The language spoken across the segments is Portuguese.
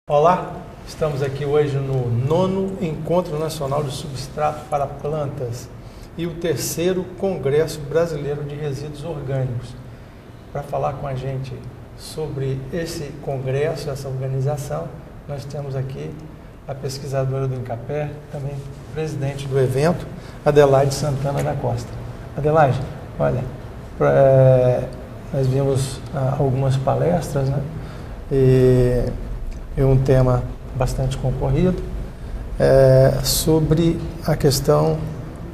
Olá, estamos aqui hoje no 9º Encontro Nacional de Substrato para Plantas e o 3º Congresso Brasileiro de Resíduos Orgânicos. Para falar com a gente sobre esse congresso, essa organização, nós temos aqui a pesquisadora do INCAPER, também presidente do evento, Adelaide Santana da Costa. Adelaide, olha, nós vimos algumas palestras, né? E um tema bastante concorrido, sobre a questão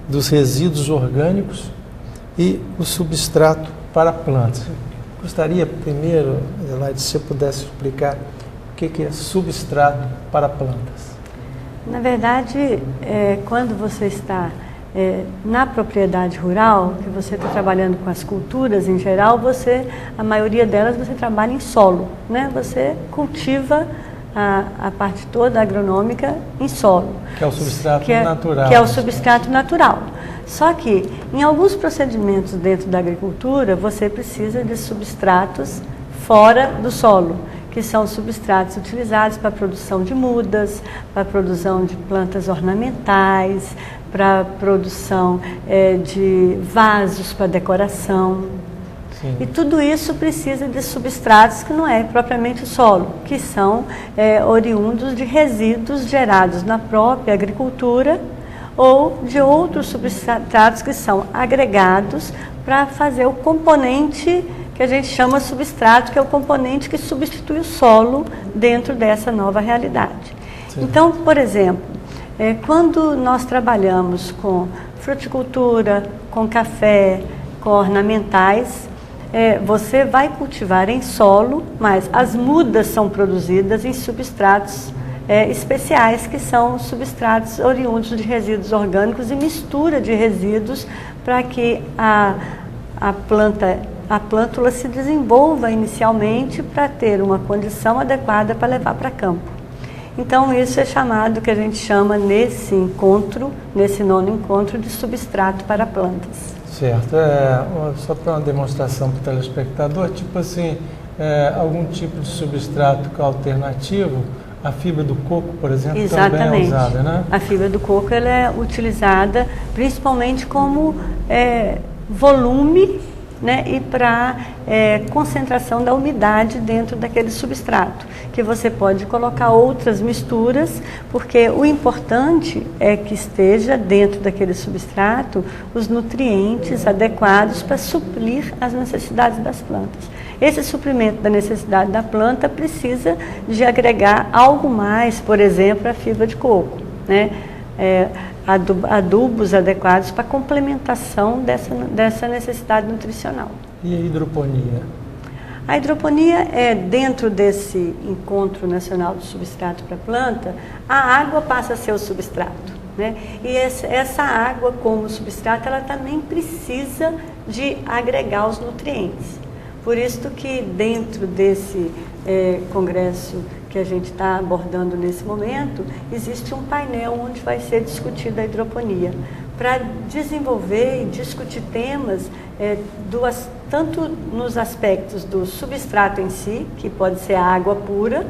dos resíduos orgânicos e o substrato para plantas. Gostaria primeiro, Adelaide, se você pudesse explicar o que é substrato para plantas. Na verdade, quando você está na propriedade rural, que você está trabalhando com as culturas em geral, a maioria delas você trabalha em solo, né? Você cultiva a parte toda agronômica em solo. Que é o substrato natural. Que é o substrato natural. Só que, em alguns procedimentos dentro da agricultura, você precisa de substratos fora do solo, que são substratos utilizados para a produção de mudas, para a produção de plantas ornamentais, para a produção de vasos para decoração. Sim. E tudo isso precisa de substratos que não é propriamente o solo, que são oriundos de resíduos gerados na própria agricultura ou de outros substratos que são agregados para fazer o componente que a gente chama substrato, que é o componente que substitui o solo dentro dessa nova realidade. Sim. Então, por exemplo, quando nós trabalhamos com fruticultura, com café, com ornamentais, você vai cultivar em solo, mas as mudas são produzidas em substratos especiais, que são substratos oriundos de resíduos orgânicos e mistura de resíduos para que a plântula se desenvolva inicialmente para ter uma condição adequada para levar para campo. Então isso é chamado, que a gente chama nesse 9º encontro, de substrato para plantas. Certo, só para uma demonstração para o telespectador, tipo assim, algum tipo de substrato alternativo, a fibra do coco, por exemplo, exatamente, também é usada, né? A fibra do coco ela é utilizada principalmente como volume, né, e para concentração da umidade dentro daquele substrato, que você pode colocar outras misturas, porque o importante é que esteja dentro daquele substrato os nutrientes adequados para suprir as necessidades das plantas. Esse suprimento da necessidade da planta precisa de agregar algo mais, por exemplo, a fibra de coco, né? Adubos adequados para complementação dessa necessidade nutricional. E a hidroponia? A hidroponia dentro desse Encontro Nacional do Substrato para Planta, a água passa a ser o substrato, né? E essa água, como substrato, ela também precisa de agregar os nutrientes. Por isso que dentro desse congresso que a gente está abordando nesse momento, existe um painel onde vai ser discutida a hidroponia, para desenvolver e discutir temas tanto nos aspectos do substrato em si, que pode ser a água pura,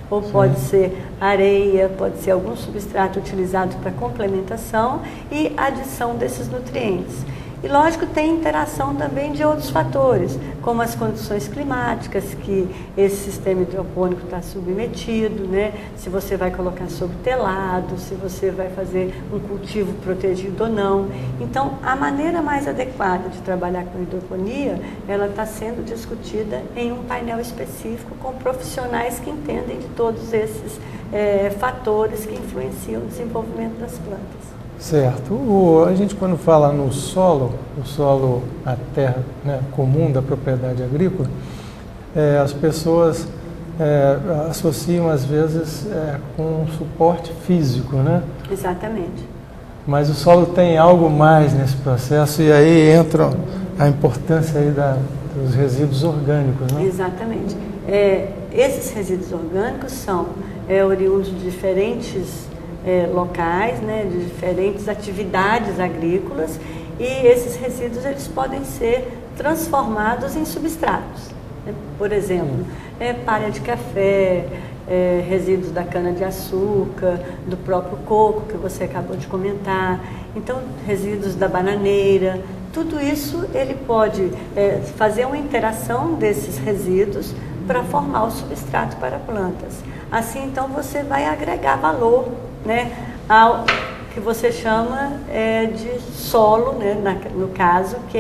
ou pode ser areia, pode ser algum substrato utilizado para complementação e adição desses nutrientes. E, lógico, tem interação também de outros fatores, como as condições climáticas que esse sistema hidropônico está submetido, né? Se você vai colocar sobre telado, se você vai fazer um cultivo protegido ou não. Então, a maneira mais adequada de trabalhar com hidroponia, ela está sendo discutida em um painel específico com profissionais que entendem de todos esses fatores que influenciam o desenvolvimento das plantas. Certo. A gente, quando fala no solo, a terra, né, comum da propriedade agrícola, as pessoas associam às vezes com um suporte físico, né? Exatamente. Mas o solo tem algo mais nesse processo, e aí entra a importância aí dos resíduos orgânicos, né? Exatamente. Esses resíduos orgânicos são oriundos de diferentes locais, né, de diferentes atividades agrícolas, e esses resíduos eles podem ser transformados em substratos. Por exemplo, palha de café, resíduos da cana-de-açúcar, do próprio coco, que você acabou de comentar, então resíduos da bananeira, tudo isso ele pode fazer uma interação desses resíduos para formar o substrato para plantas. Assim, então, você vai agregar valor, né, ao que você chama de solo, né, no caso, que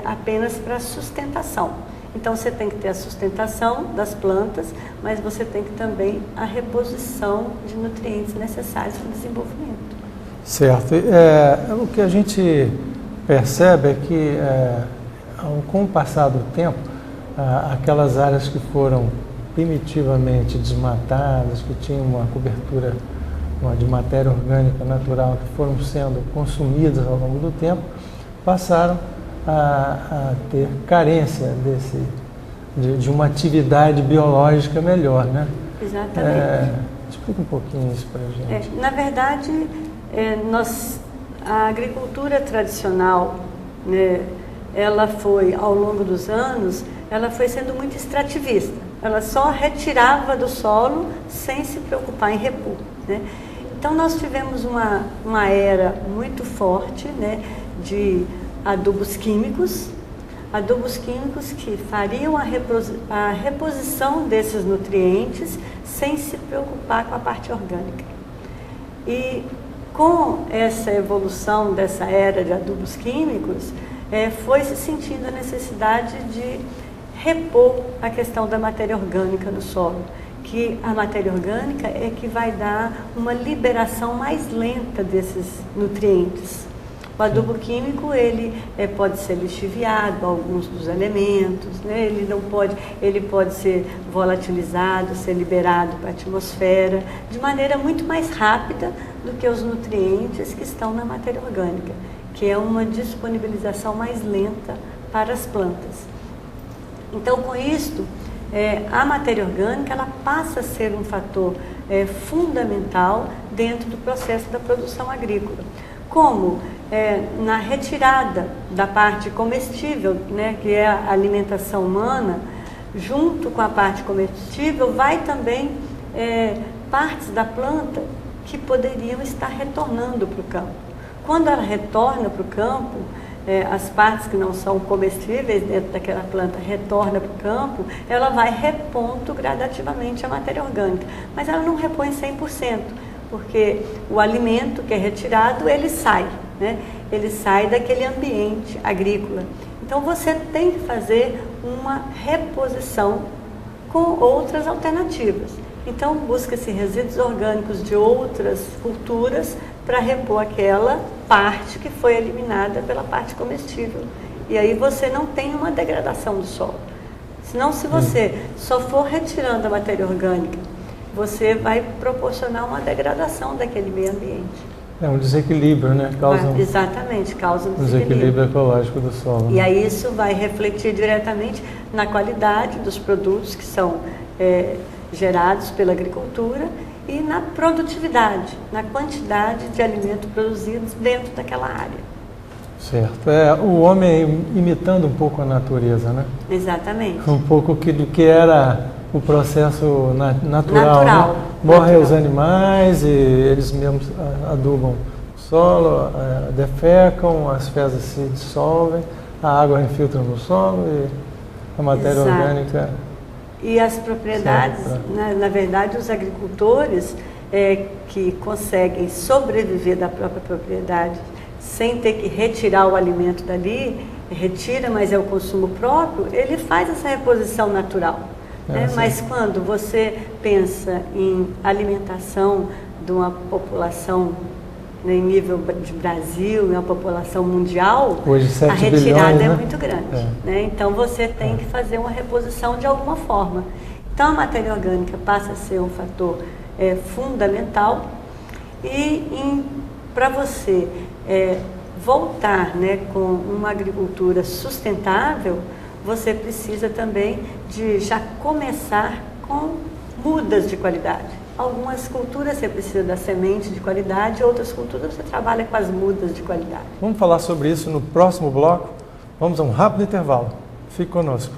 apenas para sustentação. Então, você tem que ter a sustentação das plantas, mas você tem que também a reposição de nutrientes necessários para o desenvolvimento. Certo. O que a gente percebe é que, com o passar do tempo, aquelas áreas que foram primitivamente desmatadas, que tinham uma cobertura de matéria orgânica natural, que foram sendo consumidas ao longo do tempo, passaram a ter carência de uma atividade biológica melhor, né? Exatamente. Explica um pouquinho isso para a gente. Na verdade, a agricultura tradicional, né, ela foi, ao longo dos anos, ela foi sendo muito extrativista. Ela só retirava do solo sem se preocupar em repor, né? Então, nós tivemos uma era muito forte, né, de adubos químicos que fariam a reposição desses nutrientes sem se preocupar com a parte orgânica. E com essa evolução dessa era de adubos químicos, foi se sentindo a necessidade de repor a questão da matéria orgânica no solo, que a matéria orgânica é que vai dar uma liberação mais lenta desses nutrientes. O adubo químico, ele pode ser lixiviado, alguns dos elementos, né? Ele pode ser volatilizado, ser liberado para a atmosfera, de maneira muito mais rápida do que os nutrientes que estão na matéria orgânica, que é uma disponibilização mais lenta para as plantas. Então, com isto, a matéria orgânica ela passa a ser um fator fundamental dentro do processo da produção agrícola. Como na retirada da parte comestível, né, que é a alimentação humana, junto com a parte comestível, vai também partes da planta que poderiam estar retornando para o campo. Quando ela retorna para o campo, as partes que não são comestíveis dentro daquela planta retorna para o campo, ela vai repondo gradativamente a matéria orgânica, mas ela não repõe 100%, porque o alimento que é retirado, ele sai, né? Ele sai daquele ambiente agrícola. Então, você tem que fazer uma reposição com outras alternativas. Então, busca-se resíduos orgânicos de outras culturas para repor aquela parte que foi eliminada pela parte comestível. E aí você não tem uma degradação do solo. Senão, se você só for retirando a matéria orgânica, você vai proporcionar uma degradação daquele meio ambiente. É um desequilíbrio, né? Exatamente, causa um desequilíbrio ecológico do solo. E aí isso vai refletir diretamente na qualidade dos produtos que são gerados pela agricultura e na produtividade, na quantidade de alimento produzidos dentro daquela área. Certo. O homem imitando um pouco a natureza, né? Exatamente. Um pouco do que era o processo natural. Né? Morrem os animais e eles mesmos adubam o solo, defecam, as fezes se dissolvem, a água infiltra no solo e a matéria orgânica... E as propriedades, na verdade, os agricultores que conseguem sobreviver da própria propriedade sem ter que retirar o alimento dali, retira, mas é o consumo próprio, ele faz essa reposição natural. Mas quando você pensa em alimentação de uma população em nível de Brasil, em uma população mundial, hoje 7 a retirada bilhões, é muito grande. Né? Então você tem que fazer uma reposição de alguma forma. Então a matéria orgânica passa a ser um fator fundamental e para você voltar, né, com uma agricultura sustentável, você precisa também de já começar com mudas de qualidade. Algumas culturas você precisa da semente de qualidade, outras culturas você trabalha com as mudas de qualidade. Vamos falar sobre isso no próximo bloco. Vamos a um rápido intervalo. Fique conosco.